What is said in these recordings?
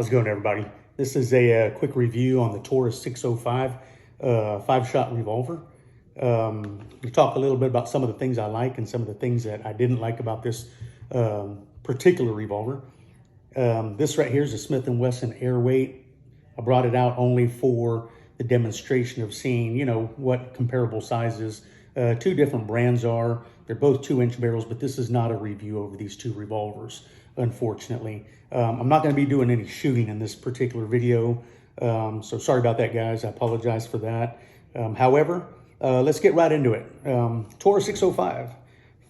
How's it going, everybody? This is a quick review on the Taurus 605 5-shot revolver. We'll talk a little bit about some of the things I like and some of the things that I didn't like about this particular revolver. This right here is a Smith & Wesson Airweight. I brought it out only for the demonstration of seeing, what comparable sizes two different brands are. They're both 2-inch barrels, but this is not a review over these two revolvers, unfortunately. I'm not going to be doing any shooting in this particular video, so sorry about that, guys. I apologize for that. However, let's get right into it. Taurus 605,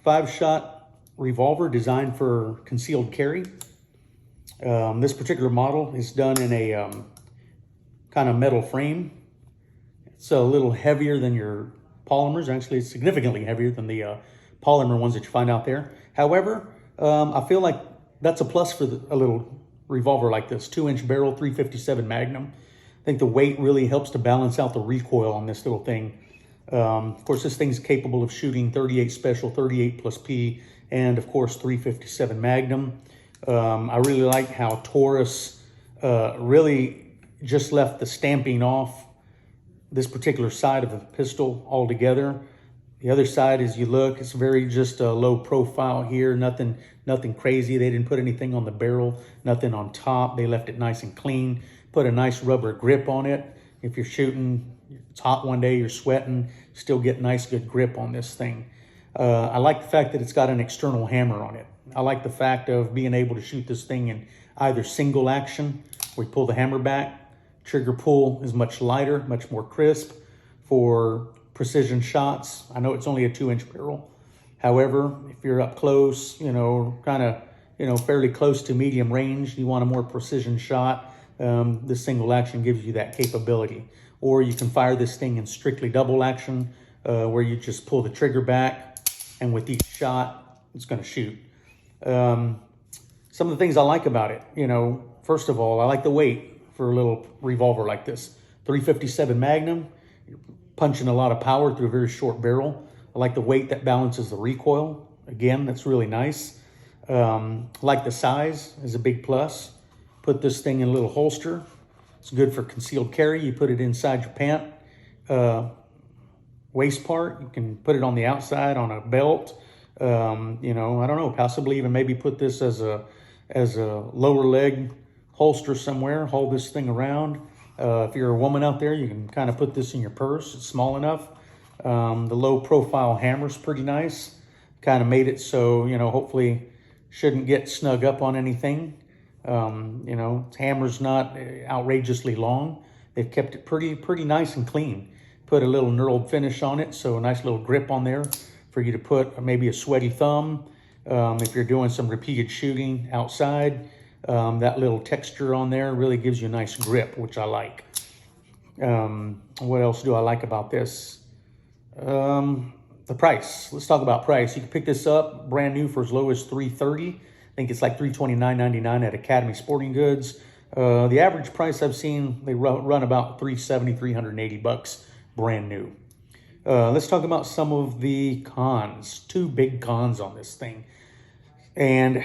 5-shot revolver designed for concealed carry. This particular model is done in a kind of metal frame. It's a little heavier than your polymers. Actually, it's significantly heavier than the polymer ones that you find out there. However, I feel like that's a plus for a little revolver like this. 2-inch barrel, 357 Magnum. I think the weight really helps to balance out the recoil on this little thing. Of course, this thing's capable of shooting 38 special, 38 plus P, and of course 357 Magnum. I really like how Taurus really just left the stamping off this particular side of the pistol altogether. The other side, as you look, it's very just a low profile here. Nothing crazy. They didn't put anything on the barrel, nothing on top. They left it nice and clean. Put a nice rubber grip on it. If you're shooting, it's hot one day, you're sweating, still get nice, good grip on this thing. I like the fact that it's got an external hammer on it. I like the fact of being able to shoot this thing in either single action, where you pull the hammer back. Trigger pull is much lighter, much more crisp for precision shots. I know it's only a 2-inch barrel. However, if you're up close, kind of, fairly close to medium range, you want a more precision shot, this single action gives you that capability. Or you can fire this thing in strictly double action, where you just pull the trigger back, and with each shot, it's going to shoot. Some of the things I like about it, first of all, I like the weight for a little revolver like this. 357 Magnum, you're punching a lot of power through a very short barrel. I like the weight that balances the recoil. Again, that's really nice. I like the size is a big plus. Put this thing in a little holster. It's good for concealed carry. You put it inside your pant waist part. You can put it on the outside on a belt. I don't know, possibly even maybe put this as a lower leg holster somewhere, haul this thing around. If you're a woman out there, you can kind of put this in your purse. It's small enough. The low profile hammer's pretty nice. Kind of made it so, hopefully shouldn't get snug up on anything. Hammer's not outrageously long. They've kept it pretty nice and clean. Put a little knurled finish on it, so a nice little grip on there for you to put maybe a sweaty thumb. If you're doing some repeated shooting outside, that little texture on there really gives you a nice grip, which I like. What else do I like about this? The price. Let's talk about price. You can pick this up brand new for as low as $330. I think it's like $329.99 at Academy Sporting Goods. The average price I've seen, they run about $370, $380 brand new. Let's talk about some of the cons. Two big cons on this thing. And,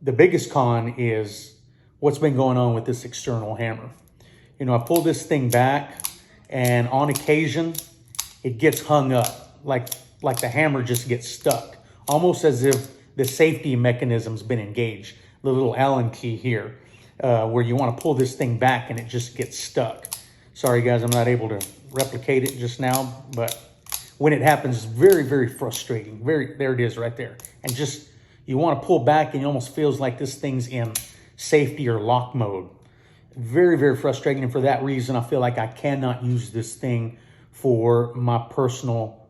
the biggest con is what's been going on with this external hammer. I pull this thing back, and on occasion, it gets hung up, like the hammer just gets stuck, almost as if the safety mechanism's been engaged. The little Allen key here, where you want to pull this thing back and it just gets stuck. Sorry, guys, I'm not able to replicate it just now, but when it happens, it's very, very frustrating. There it is right there. And just, you want to pull back and it almost feels like this thing's in safety or lock mode. Very, very frustrating. And for that reason, I feel like I cannot use this thing for my personal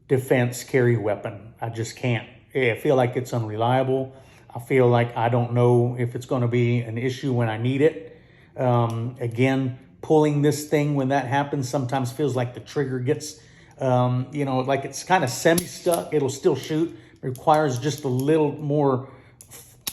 defense carry weapon. I just can't. I feel like it's unreliable. I feel like I don't know if it's going to be an issue when I need it. Again, pulling this thing when that happens sometimes feels like the trigger gets, like it's kind of semi-stuck. It'll still shoot. It requires just a little more,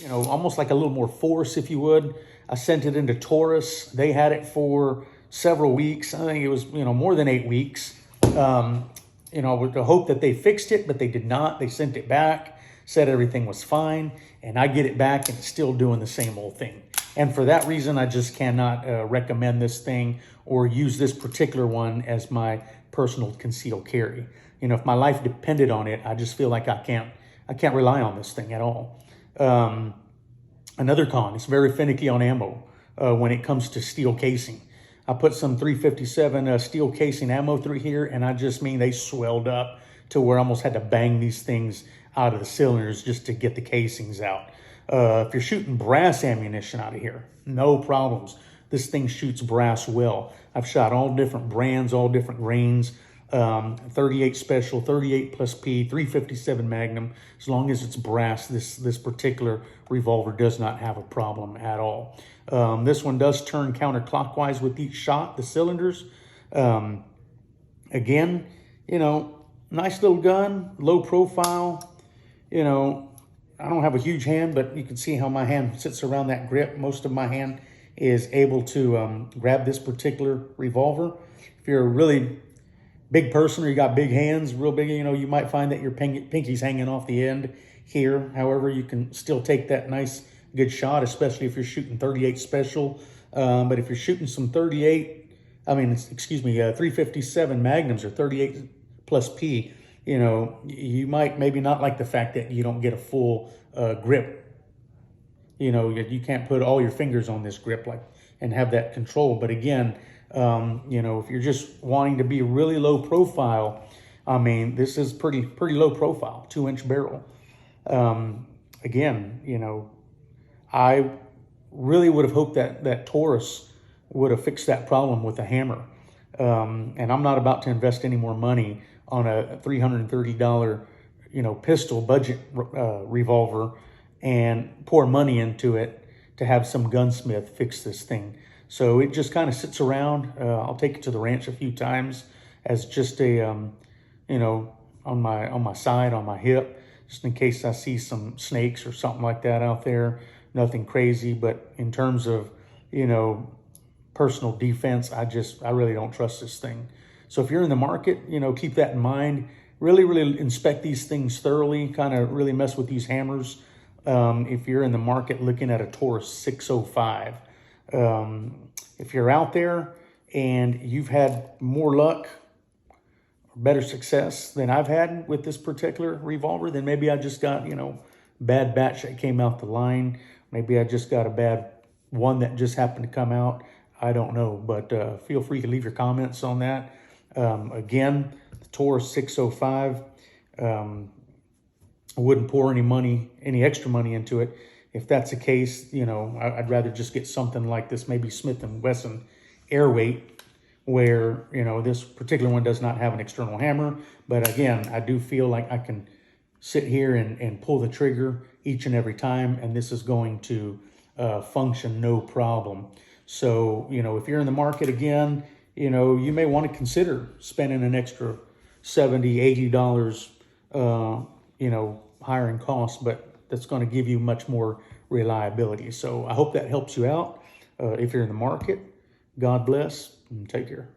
almost like a little more force, if you would. I sent it into Taurus. They had it for several weeks. I think it was, more than 8 weeks. With the hope that they fixed it, but they did not. They sent it back, said everything was fine, and I get it back and it's still doing the same old thing. And for that reason, I just cannot recommend this thing or use this particular one as my personal concealed carry. You know, if my life depended on it, I just feel like I can't rely on this thing at all. Another con, it's very finicky on ammo when it comes to steel casing. I put some 357 steel casing ammo through here, and I just mean they swelled up to where I almost had to bang these things out of the cylinders just to get the casings out. If you're shooting brass ammunition out of here, no problems. This thing shoots brass well. I've shot all different brands, all different grains, 38 Special, 38 plus P, 357 Magnum. As long as it's brass, this particular revolver does not have a problem at all. This one does turn counterclockwise with each shot, the cylinders. Again, you know, nice little gun, low profile. You know, I don't have a huge hand, but you can see how my hand sits around that grip. Most of my hand is able to grab this particular revolver. If you're a really big person or you got big hands, real big, you know, you might find that your pinky's hanging off the end here. However, you can still take that nice, good shot, especially if you're shooting 38 Special. But if you're shooting some 357 Magnums or 38 plus P, you know, you might maybe not like the fact that you don't get a full grip. You know, you can't put all your fingers on this grip and have that control. But again, you know, if you're just wanting to be really low profile, I mean, this is pretty low profile, 2-inch barrel. Again, you know, I really would have hoped that Taurus would have fixed that problem with a hammer. And I'm not about to invest any more money on a $330, you know, pistol budget revolver and pour money into it to have some gunsmith fix this thing. So it just kind of sits around. I'll take it to the ranch a few times as just a, you know, on my side, on my hip, just in case I see some snakes or something like that out there. Nothing crazy, but in terms of, you know, personal defense, I really don't trust this thing. So if you're in the market, you know, keep that in mind. Really inspect these things thoroughly, kind of really mess with these hammers. If you're in the market looking at a Taurus 605, if you're out there and you've had more luck, better success than I've had with this particular revolver, then maybe I just got, you know, bad batch that came out the line. Maybe I just got a bad one that just happened to come out. I don't know, but feel free to leave your comments on that. Again, the Taurus 605, I wouldn't pour any extra money into it. If that's the case, you know, I'd rather just get something like this, maybe Smith & Wesson Airweight, where, you know, this particular one does not have an external hammer. But again, I do feel like I can sit here and pull the trigger each and every time, and this is going to function no problem. So, you know, if you're in the market again, you know, you may want to consider spending an extra $70, $80, you know, higher in cost, but that's going to give you much more reliability. So I hope that helps you out. If you're in the market, God bless and take care.